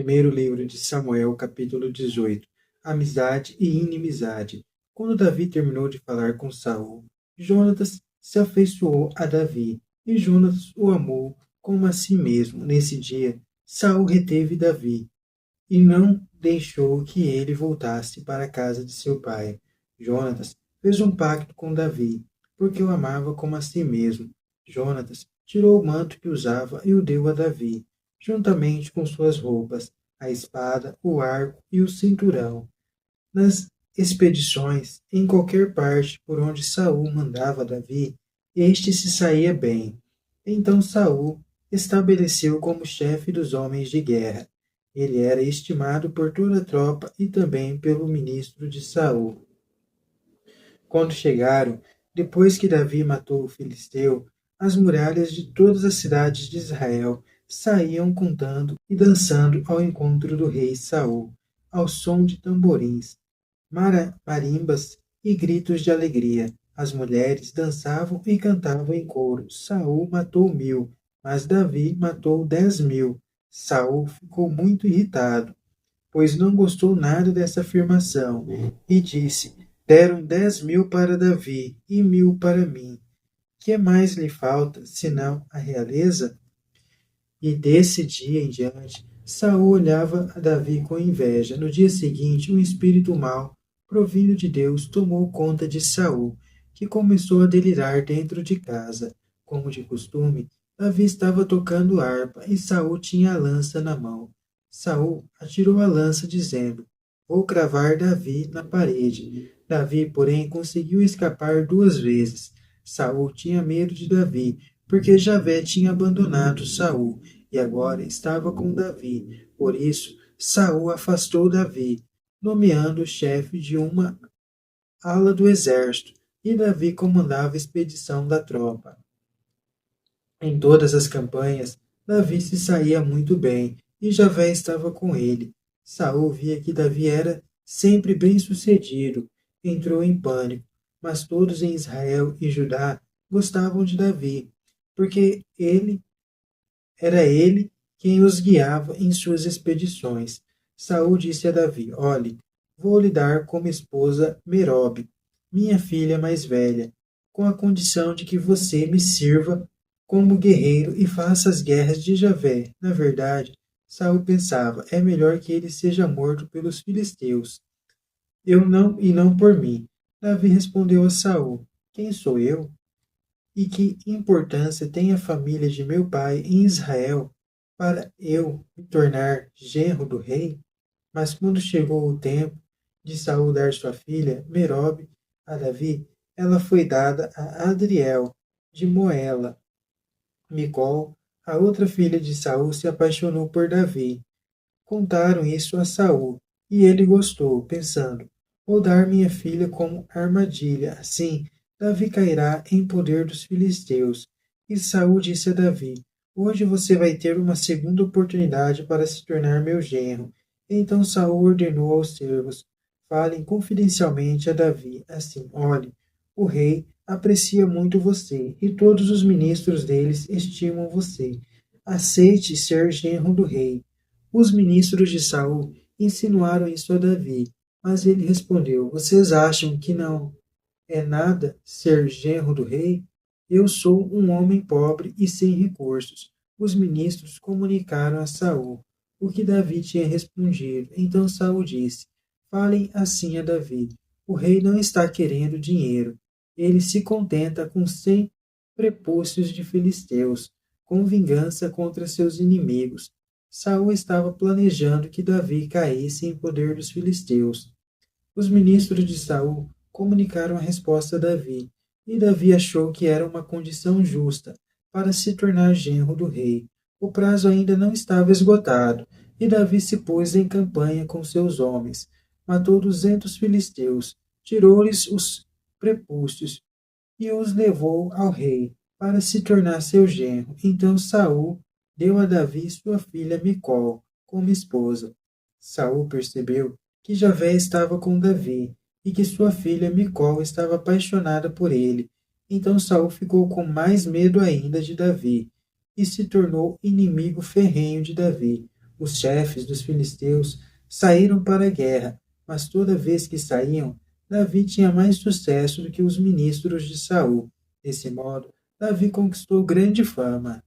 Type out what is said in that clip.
Primeiro livro de Samuel, capítulo 18. Amizade e inimizade. Quando Davi terminou de falar com Saul, Jonatas se afeiçoou a Davi, e Jonatas o amou como a si mesmo. Nesse dia, Saul reteve Davi, e não deixou que ele voltasse para a casa de seu pai. Jonatas fez um pacto com Davi, porque o amava como a si mesmo. Jonatas tirou o manto que usava e o deu a Davi, juntamente com suas roupas, a espada, o arco e o cinturão. Nas expedições, em qualquer parte por onde Saul mandava Davi, este se saía bem. Então Saul estabeleceu como chefe dos homens de guerra. Ele era estimado por toda a tropa e também pelo ministro de Saul. Quando chegaram, depois que Davi matou o filisteu, as muralhas de todas as cidades de Israel saíam cantando e dançando ao encontro do rei Saul, ao som de tamborins, marimbas e gritos de alegria. As mulheres dançavam e cantavam em coro. Saul matou 1000, mas Davi matou 10.000. Saul ficou muito irritado, pois não gostou nada dessa afirmação, e disse: Deram 10.000 para Davi e 1.000 para mim. Que mais lhe falta, senão a realeza? E desse dia em diante, Saul olhava a Davi com inveja. No dia seguinte, um espírito mau, provindo de Deus, tomou conta de Saul, que começou a delirar dentro de casa. Como de costume, Davi estava tocando harpa e Saul tinha a lança na mão. Saul atirou a lança, dizendo: Vou cravar Davi na parede. Davi, porém, conseguiu escapar 2 vezes. Saul tinha medo de Davi, porque Javé tinha abandonado Saul e agora estava com Davi. Por isso, Saul afastou Davi, nomeando o chefe de uma ala do exército, e Davi comandava a expedição da tropa. Em todas as campanhas, Davi se saía muito bem, e Javé estava com ele. Saul via que Davi era sempre bem-sucedido, entrou em pânico, mas todos em Israel e Judá gostavam de Davi, porque era ele quem os guiava em suas expedições. Saul disse a Davi: Olhe, vou lhe dar como esposa Merobe, minha filha mais velha, com a condição de que você me sirva como guerreiro e faça as guerras de Javé. Na verdade, Saul pensava: é melhor que ele seja morto pelos filisteus, e não por mim. Davi respondeu a Saul: Quem sou eu? E que importância tem a família de meu pai em Israel para eu me tornar genro do rei? Mas quando chegou o tempo de Saul dar sua filha Merobe a Davi, ela foi dada a Adriel de Moela. Micol, a outra filha de Saul, se apaixonou por Davi. Contaram isso a Saul, e ele gostou, pensando: Vou dar minha filha como armadilha, assim Davi cairá em poder dos filisteus. E Saul disse a Davi: Hoje você vai ter uma segunda oportunidade para se tornar meu genro. Então Saul ordenou aos servos: Falem confidencialmente a Davi, assim: Olhe, o rei aprecia muito você, e todos os ministros deles estimam você. Aceite ser genro do rei. Os ministros de Saul insinuaram isso a Davi, mas ele respondeu: Vocês acham que não é nada ser genro do rei? Eu sou um homem pobre e sem recursos. Os ministros comunicaram a Saul o que Davi tinha respondido. Então Saul disse: Falem assim a Davi: O rei não está querendo dinheiro. Ele se contenta com 100 prepúcios de filisteus, com vingança contra seus inimigos. Saul estava planejando que Davi caísse em poder dos filisteus. Os ministros de Saul comunicaram a resposta a Davi, e Davi achou que era uma condição justa para se tornar genro do rei. O prazo ainda não estava esgotado, e Davi se pôs em campanha com seus homens. Matou 200 filisteus, tirou-lhes os prepúcios e os levou ao rei para se tornar seu genro. Então Saul deu a Davi sua filha Micol como esposa. Saul percebeu que Javé estava com Davi e que sua filha Micol estava apaixonada por ele. Então Saul ficou com mais medo ainda de Davi e se tornou inimigo ferrenho de Davi. Os chefes dos filisteus saíram para a guerra, mas toda vez que saíam, Davi tinha mais sucesso do que os ministros de Saul. Desse modo, Davi conquistou grande fama.